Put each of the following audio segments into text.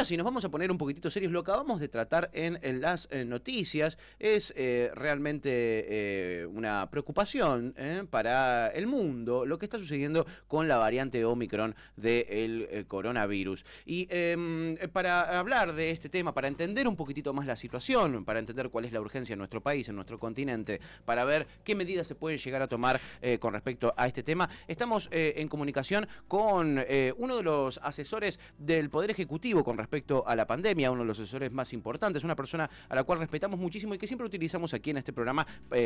ahora sí, nos vamos a poner un poquitito serios. Lo acabamos de tratar en las noticias. Es realmente una preocupación para el mundo lo que está sucediendo con la variante Omicron del coronavirus. Y para hablar de este tema, para entender un poquitito más la situación, para entender cuál es la urgencia en nuestro país, en nuestro continente, para ver qué medidas se pueden llegar a tomar con respecto a este tema, estamos en comunicación con uno de los asesores del Poder Ejecutivo con respecto a la pandemia, uno de los asesores más importantes, una persona a la cual respetamos muchísimo y que siempre utilizamos aquí en este programa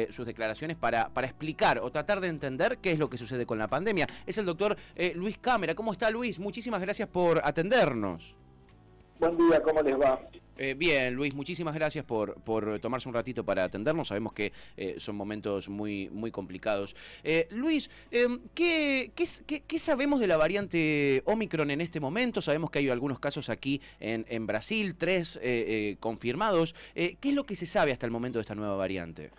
sus declaraciones para explicar o tratar de entender qué es lo que sucede con la pandemia. Es el doctor Luis Cámara. ¿Cómo está, Luis? Muchísimas gracias por atendernos. Buen día, ¿cómo les va? Bien, Luis, muchísimas gracias por tomarse un ratito para atendernos. Sabemos que son momentos muy complicados. Luis, ¿qué sabemos de la variante Omicron en este momento? Sabemos que hay algunos casos aquí en Brasil, 3 confirmados. ¿Qué es lo que se sabe hasta el momento de esta nueva variante?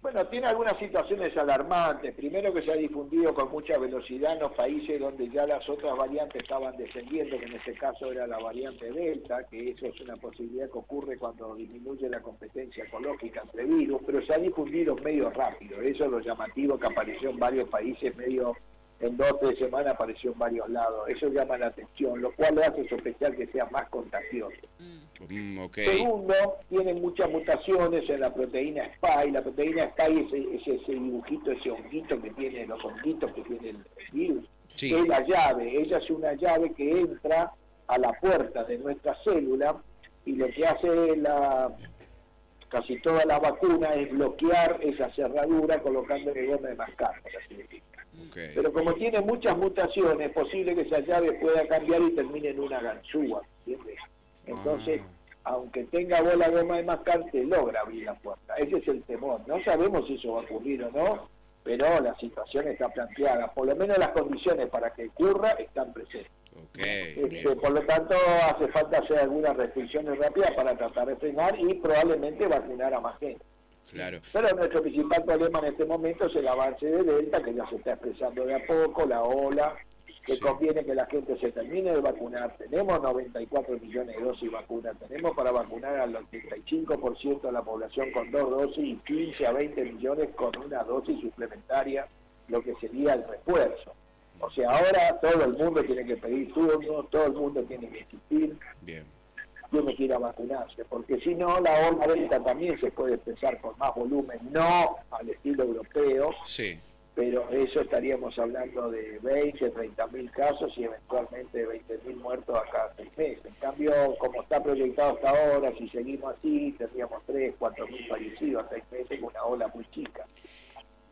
Bueno, tiene algunas situaciones alarmantes. Primero, que se ha difundido con mucha velocidad en los países donde ya las otras variantes estaban descendiendo, que en este caso era la variante Delta, que eso es una posibilidad que ocurre cuando disminuye la competencia ecológica entre virus, pero se ha difundido medio rápido. Eso es lo llamativo, que apareció en varios países medio... En 2 o 3 semanas apareció en varios lados. Eso llama la atención, lo cual le hace sospechar que sea más contagioso. Okay. Segundo, tiene muchas mutaciones en la proteína Spike. La proteína Spike es ese dibujito, ese honguito que tiene, los honguitos que tiene el virus. Sí. Que es la llave. Ella es una llave que entra a la puerta de nuestra célula y lo que hace casi toda la vacuna es bloquear esa cerradura colocándole goma de mascar, por así decirlo. Okay. Pero como tiene muchas mutaciones, es posible que esa llave pueda cambiar y termine en una ganzúa, ¿entiendes? Entonces, aunque tenga bola goma de mascar, te logra abrir la puerta. Ese es el temor. No sabemos si eso va a ocurrir o no, pero la situación está planteada. Por lo menos las condiciones para que ocurra están presentes. Okay. Por lo tanto, hace falta hacer algunas restricciones rápidas para tratar de frenar y probablemente vacunar a más gente. Claro. Pero nuestro principal problema en este momento es el avance de Delta, que ya se está expresando de a poco, la ola, que conviene que la gente se termine de vacunar. Tenemos 94 millones de dosis de vacunas, tenemos para vacunar al 85% de la población con 2 dosis y 15 a 20 millones con una dosis suplementaria, lo que sería el refuerzo. O sea, ahora todo el mundo tiene que pedir turno, todo el mundo tiene que insistir. Bien. Tiene que ir a vacunarse, porque si no, la ola Delta también se puede empezar con más volumen, no al estilo europeo, Sí. pero eso estaríamos hablando de 20, 30 mil casos y eventualmente 20 mil muertos a cada 6 meses. En cambio, como está proyectado hasta ahora, si seguimos así, tendríamos 3, 4 mil fallecidos a 6 meses con una ola muy chica.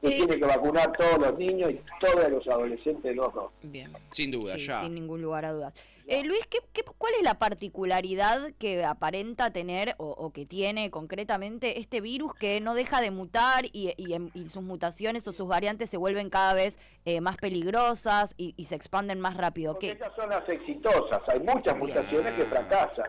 Se tiene que vacunar todos los niños y todos los adolescentes, los dos. Bien. Sin duda, Sí, ya. sin ningún lugar a dudas. Luis, ¿cuál es la particularidad que aparenta tener o que tiene concretamente este virus que no deja de mutar y sus mutaciones o sus variantes se vuelven cada vez más peligrosas y se expanden más rápido? Porque esas son las exitosas, hay muchas mutaciones que fracasan,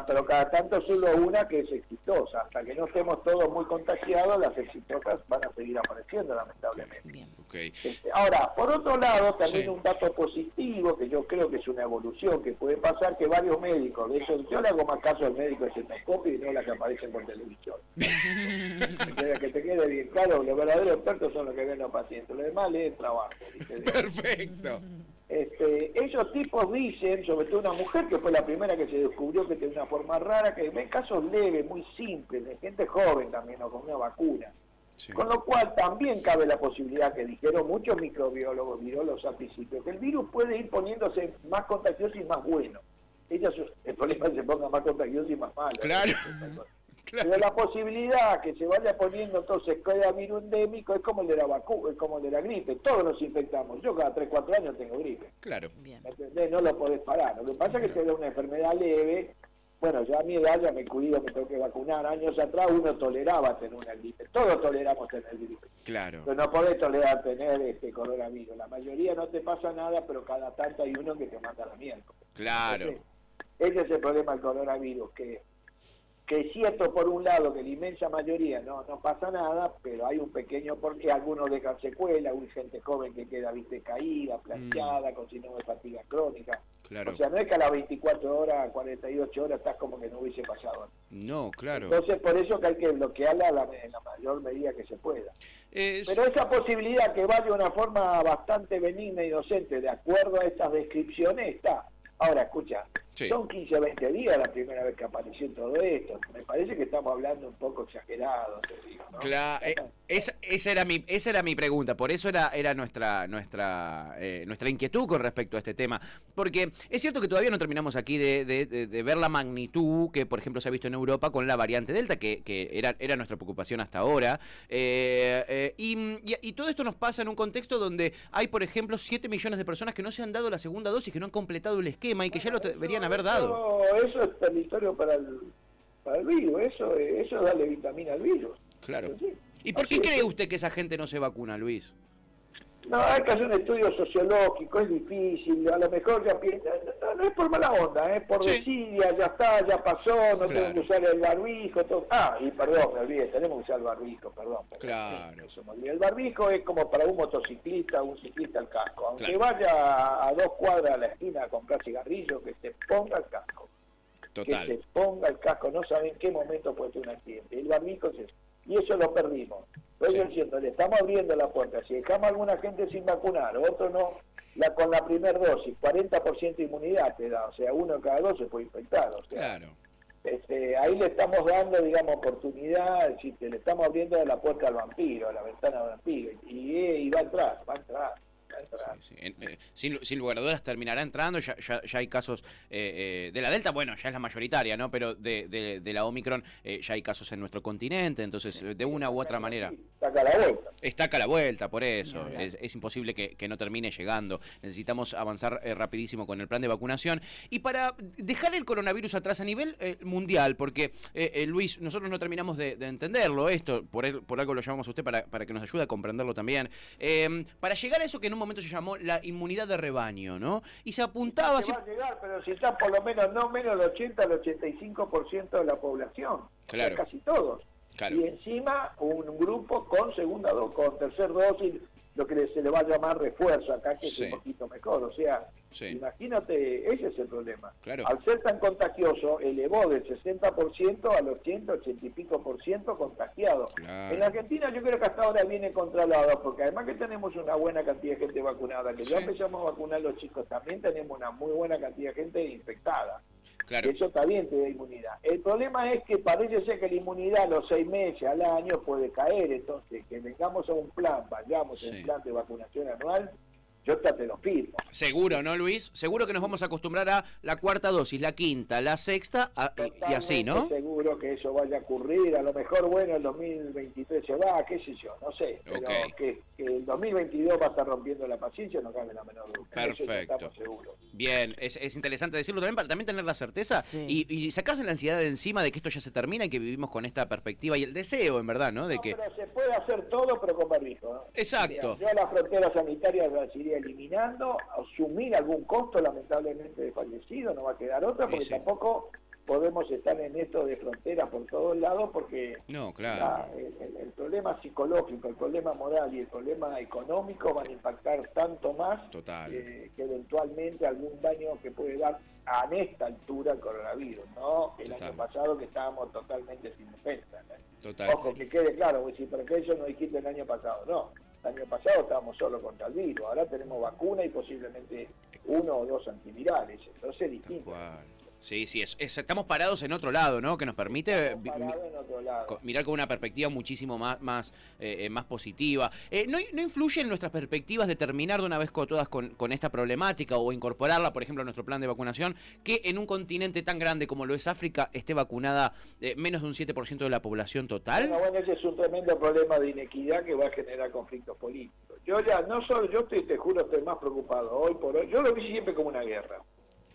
pero cada tanto solo una que es exitosa. Hasta que no estemos todos muy contagiados, las exitosas van a seguir apareciendo, lamentablemente. Bien. Okay. Ahora, por otro lado, también Sí. un dato positivo, que yo creo que es una evolución que puede pasar, que varios médicos, de hecho, yo le hago más caso al médico de cetoscopio y no a las que aparecen por televisión. Que te quede bien claro, los verdaderos expertos son los que ven a los pacientes, los demás leen trabajo. ¿Viste? Perfecto. Esos tipos dicen, sobre todo una mujer que fue la primera que se descubrió que tenía una forma rara, que ven casos leves, muy simples, de gente joven también, o con una vacuna. Sí. Con lo cual también cabe la posibilidad, que dijeron muchos microbiólogos, virólogos al principio, que el virus puede ir poniéndose más contagioso y más bueno. El problema es que se ponga más contagioso y más malo. Claro. Pero la posibilidad que se vaya poniendo entonces cada virus endémico es como el de la vacuna, es como el de la gripe. Todos nos infectamos. Yo cada 3, 4 años tengo gripe. Claro. Bien. ¿Entendés? No lo podés parar. Lo que pasa es que te da una enfermedad leve. Bueno, ya a mi edad ya me he cuido, me tengo que vacunar. Años atrás uno toleraba tener una gripe. Todos toleramos tener gripe. Claro. Pero no podés tolerar tener coronavirus. La mayoría no te pasa nada, pero cada tanto hay uno que te mata la mierda. Claro. Ese es el problema del coronavirus, que es cierto por un lado que la inmensa mayoría no pasa nada, pero hay un pequeño porque algunos dejan secuelas, hay gente joven que queda caída, planchada, con síndrome de fatiga crónica. Claro. O sea, no es que a las 24 horas, 48 horas estás como que no hubiese pasado. No, claro. Entonces, por eso que hay que bloquearla en la mayor medida que se pueda. Pero esa posibilidad que vaya de una forma bastante benigna e inocente, de acuerdo a estas descripciones, está. Ahora, escucha, sí. Son 15 o 20 días la primera vez que apareció todo esto. Me parece que estamos hablando un poco exagerado, te digo, ¿no? Claro, esa era mi pregunta, por eso era nuestra inquietud con respecto a este tema, porque es cierto que todavía no terminamos aquí de ver la magnitud que, por ejemplo, se ha visto en Europa con la variante Delta, que era nuestra preocupación hasta ahora, y todo esto nos pasa en un contexto donde hay, por ejemplo, 7 millones de personas que no se han dado la segunda dosis, que no han completado el esquema y que ya lo deberían haber dado. Eso es territorio para el virus, eso dale vitamina al virus. Claro. Sí. ¿Y por qué cree usted que esa gente no se vacuna, Luis? No, hay que hacer un estudio sociológico, es difícil, a lo mejor ya piensa, no es por mala onda, es por desidia, ya está, ya pasó, no tengo que usar el barbijo, todo. Y perdón, me olvidé, tenemos que usar el barbijo, perdón. Claro. Eso me olvidé. El barbijo es como para un motociclista, un ciclista el casco, aunque vaya a 2 cuadras a la esquina a comprar cigarrillos, que se ponga el casco. Total. Que se ponga el casco, no sabe en qué momento puede ser un accidente. El barbijo es eso. Y eso lo perdimos. Estoy diciendo, le estamos abriendo la puerta. Si dejamos a alguna gente sin vacunar, otro no, con la primera dosis, 40% de inmunidad te da. O sea, 1 de cada 2 se puede infectar. O sea, claro. Ahí le estamos dando, digamos, oportunidad, le estamos abriendo la puerta al vampiro, a la ventana al vampiro. Y va a entrar. Sí. Sin lugar a dudas terminará entrando, ya hay casos de la Delta, bueno, ya es la mayoritaria, ¿no? Pero de la Omicron ya hay casos en nuestro continente, entonces de una u otra manera. Está acá a la vuelta. Está acá a la vuelta, por eso. Es imposible que no termine llegando. Necesitamos avanzar rapidísimo con el plan de vacunación. Y para dejar el coronavirus atrás a nivel mundial, porque Luis, nosotros no terminamos de entenderlo, esto, por algo lo llamamos a usted para que nos ayude a comprenderlo también. Para llegar a eso que en un momento se llamó la inmunidad de rebaño, ¿no? Y se apuntaba... Va a llegar, pero si está por lo menos, no menos del 80 al 85% de la población. Claro. O sea, casi todos. Claro. Y encima un grupo con segunda dosis, con tercer dosis, lo que se le va a llamar refuerzo acá, que es un poquito mejor. O sea, imagínate, ese es el problema. Claro. Al ser tan contagioso, elevó del 60% al 80 y pico por ciento contagiado. Claro. En la Argentina yo creo que hasta ahora viene controlado, porque además que tenemos una buena cantidad de gente vacunada, que ya empezamos a vacunar a los chicos, también tenemos una muy buena cantidad de gente infectada. Claro. Eso también te da inmunidad. El problema es que parece ser que la inmunidad a los 6 meses, al año, puede caer. Entonces, que vengamos a un plan, vayamos en un plan de vacunación anual, yo hasta te lo firmo. Seguro, ¿no, Luis? Seguro que nos vamos a acostumbrar a la cuarta dosis, la quinta, la sexta, y así, ¿no? Seguro que eso vaya a ocurrir. A lo mejor, bueno, el 2023 se va, qué sé yo, no sé. Pero que el 2022 va a estar rompiendo la paciencia, no cabe la menor duda. Perfecto. Eso estamos seguros. Bien, es interesante decirlo también para también tener la certeza y sacarse la ansiedad de encima de que esto ya se termina y que vivimos con esta perspectiva y el deseo, en verdad, ¿no? Pero se puede hacer todo, pero con barbijo, ¿no? Exacto. Yo a la frontera sanitaria las iría eliminando, asumir algún costo, lamentablemente, de fallecido, no va a quedar otra, porque tampoco podemos estar en esto de frontera por todos lados, porque no, claro. El problema psicológico, el problema moral y el problema económico van a impactar tanto más que eventualmente algún daño que puede dar a esta altura el coronavirus, ¿no? El año pasado que estábamos totalmente sin defensa, ¿no? Ojo, que quede claro, pues, si por eso no dijiste el año pasado, no. El año pasado estábamos solo contra el virus, ahora tenemos vacuna y posiblemente 1 o 2 antivirales, entonces es distinto. Sí, estamos parados en otro lado, ¿no? Que nos permite mirar con una perspectiva muchísimo más positiva. ¿No influye en nuestras perspectivas de terminar de una vez con todas con esta problemática o incorporarla, por ejemplo, a nuestro plan de vacunación, que en un continente tan grande como lo es África esté vacunada menos de un 7% de la población total? Bueno, ese es un tremendo problema de inequidad que va a generar conflictos políticos. Yo te juro, estoy más preocupado hoy por hoy. Yo lo vi siempre como una guerra.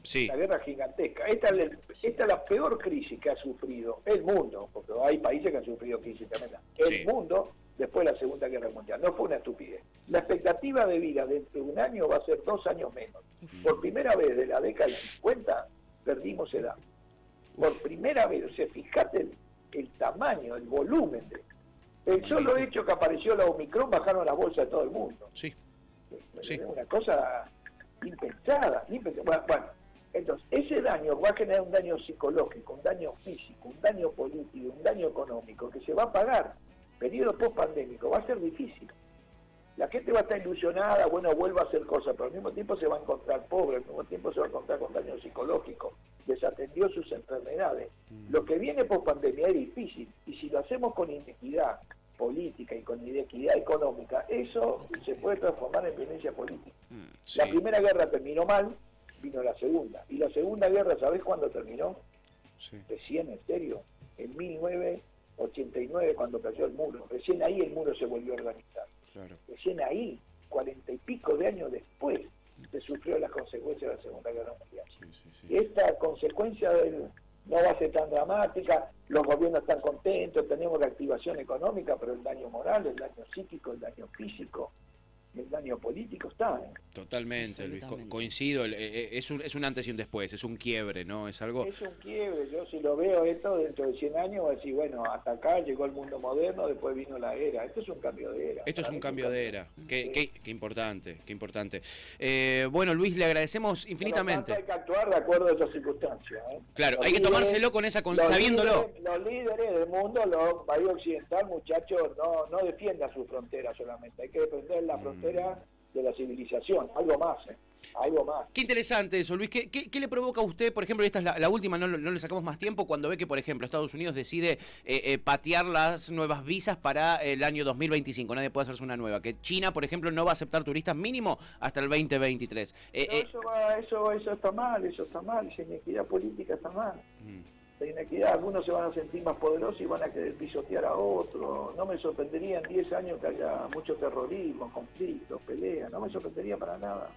Sí. Una guerra gigantesca. Esta es la peor crisis que ha sufrido el mundo, porque hay países que han sufrido crisis tremendas. El mundo después de la Segunda Guerra Mundial. No fue una estupidez. La expectativa de vida dentro de un año va a ser 2 años menos. Por primera vez de la década del 50 perdimos edad. Por primera vez. O sea, fíjate el tamaño, el volumen. El solo hecho que apareció la Omicron, bajaron las bolsas de todo el mundo. Sí. Una cosa impensada. Bueno, Entonces, ese daño va a generar un daño psicológico, un daño físico, un daño político, un daño económico que se va a pagar. Periodo post-pandémico va a ser difícil. La gente va a estar ilusionada, bueno, vuelva a hacer cosas, pero al mismo tiempo se va a encontrar pobre, al mismo tiempo se va a encontrar con daño psicológico, desatendió sus enfermedades. Lo que viene post-pandemia es difícil, y si lo hacemos con inequidad política y con inequidad económica, eso se puede transformar en violencia política. Sí. La Primera Guerra terminó mal, vino la Segunda. Y la Segunda Guerra, ¿sabés cuándo terminó? Sí. Recién, en serio, en 1989, cuando cayó el muro. Recién ahí el muro se volvió a organizar. Claro. Recién ahí, 40 y pico de años después, se sufrió las consecuencias de la Segunda Guerra Mundial. Sí. Esta consecuencia no va a ser tan dramática, los gobiernos están contentos, tenemos la activación económica, pero el daño moral, el daño psíquico, el daño físico, el daño político está. Totalmente, Luis, coincido, es un antes y un después, es un quiebre, ¿no? Es algo... Es un quiebre, yo si lo veo esto dentro de 100 años voy a decir, bueno, hasta acá llegó el mundo moderno, después vino la era, esto es un cambio de era. Esto es un cambio de era, qué importante, qué importante. Bueno, Luis, le agradecemos infinitamente. Pero hay que actuar de acuerdo a esas circunstancias. Claro, Los hay que líderes, tomárselo con esa, sabiéndolo. Los líderes del mundo, los países occidentales, muchachos, no defiendan su frontera solamente, hay que defender la frontera de la civilización, algo más, algo más. Qué interesante eso, Luis. ¿Qué le provoca a usted, por ejemplo, esta es la última, no le sacamos más tiempo, cuando ve que, por ejemplo, Estados Unidos decide patear las nuevas visas para el año 2025, nadie puede hacerse una nueva, que China, por ejemplo, no va a aceptar turistas mínimo hasta el 2023? Eso está mal, esa inequidad política está mal. La inequidad, algunos se van a sentir más poderosos y van a querer pisotear a otros. No me sorprendería en 10 años que haya mucho terrorismo, conflictos, peleas, no me sorprendería para nada.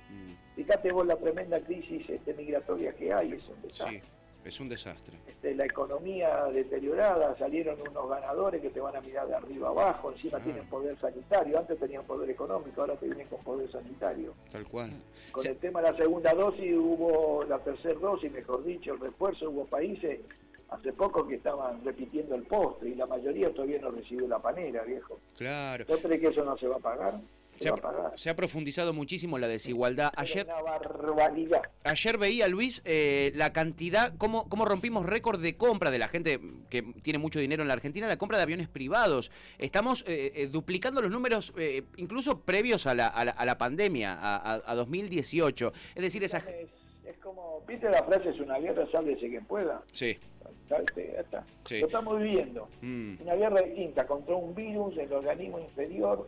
Fíjate vos la tremenda crisis migratoria que hay, es un desastre. Sí, es un desastre. La economía deteriorada, salieron unos ganadores que te van a mirar de arriba abajo, encima tienen poder sanitario, antes tenían poder económico, ahora te vienen con poder sanitario. Tal cual. Con el tema de la segunda dosis, hubo la tercera dosis, mejor dicho, el refuerzo, hubo países hace poco que estaban repitiendo el postre y la mayoría todavía no recibió la panera, viejo. Claro. ¿No crees que eso no se va a pagar? Se ha profundizado muchísimo la desigualdad. Una barbaridad. Ayer veía, Luis, la cantidad, cómo rompimos récord de compra de la gente que tiene mucho dinero en la Argentina, la compra de aviones privados. Estamos duplicando los números incluso previos a la pandemia, a 2018. Es decir, es como, ¿viste la frase? Es una guerra, sálvese quien pueda. Sí. ¿Sabes? Ya está. Sí. Lo estamos viviendo. Una guerra distinta contra un virus, el organismo inferior.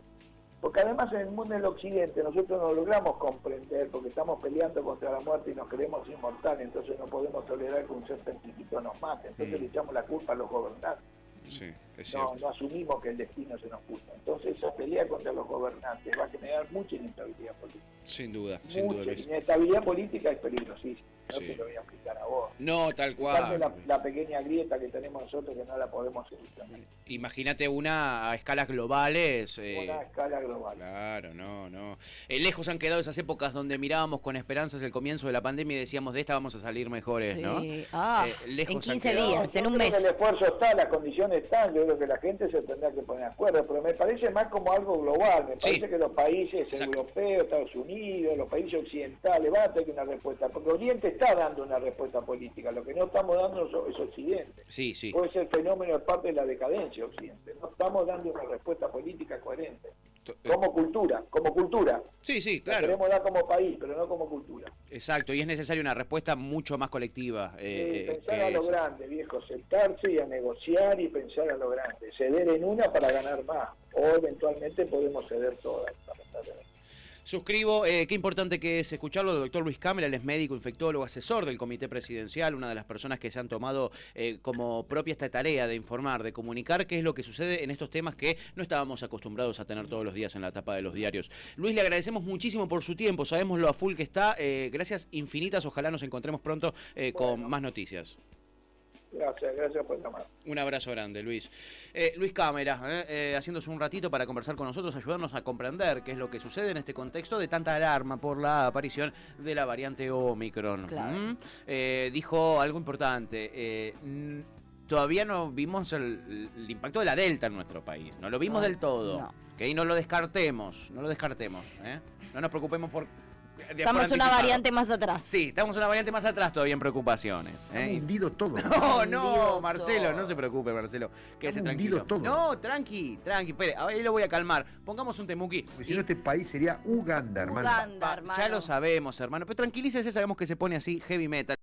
Porque además en el mundo del occidente nosotros no logramos comprender, porque estamos peleando contra la muerte y nos creemos inmortales, entonces no podemos tolerar que un ser tan chiquito nos mate, entonces le echamos la culpa a los gobernantes. Sí, es cierto. No asumimos que el destino se nos puso. Entonces esa pelea contra los gobernantes va a generar mucha inestabilidad política. Sin duda, Luis. Inestabilidad política es peligrosísima. No te lo voy a explicar a vos. No, tal cual. La pequeña grieta que tenemos nosotros que no la podemos solucionar. Imagínate una a escalas globales. Una escala global. Claro, no. Lejos han quedado esas épocas donde mirábamos con esperanzas el comienzo de la pandemia y decíamos, de esta vamos a salir mejores, sí. ¿no? En 15 días, en un mes. El esfuerzo está, las condiciones están, yo creo que la gente se tendrá que poner de acuerdo, pero me parece más como algo global, me parece que los países europeos, Estados Unidos, los países occidentales van a tener una respuesta, porque Oriente está dando una respuesta política, lo que no estamos dando es Occidente. Sí. Puede ser fenómeno de parte de la decadencia Occidente, no estamos dando una respuesta política coherente. Como cultura. Sí, claro. La queremos dar como país, pero no como cultura. Exacto, y es necesaria una respuesta mucho más colectiva. Pensar a lo grande, viejo, sentarse y a negociar y pensar a lo grande. Ceder en una para ganar más, o eventualmente podemos ceder todas, lamentablemente. Suscribo, qué importante que es escucharlo del doctor Luis Cámara, él es médico, infectólogo, asesor del Comité Presidencial, una de las personas que se han tomado como propia esta tarea de informar, de comunicar qué es lo que sucede en estos temas que no estábamos acostumbrados a tener todos los días en la tapa de los diarios. Luis, le agradecemos muchísimo por su tiempo, sabemos lo a full que está, gracias infinitas, ojalá nos encontremos pronto con más noticias. Gracias por llamar. Un abrazo grande, Luis. Luis Cámara, haciéndose un ratito para conversar con nosotros, ayudarnos a comprender qué es lo que sucede en este contexto de tanta alarma por la aparición de la variante Omicron. Claro. Dijo algo importante. Todavía no vimos el impacto de la Delta en nuestro país. No lo vimos del todo. No. ¿Okay? No lo descartemos. No nos preocupemos por Estamos una variante más atrás. Sí, estamos una variante más atrás todavía en preocupaciones. Estamos hundido todo. No, Marcelo, no se preocupe, Marcelo. Quédese tranquilo. Todo. No, tranqui. Espere, ahí lo voy a calmar. Pongamos un temuki. Porque si no, este país sería Uganda, hermano. Uganda, hermano. Ya lo sabemos, hermano. Pero tranquilícese, sabemos que se pone así heavy metal.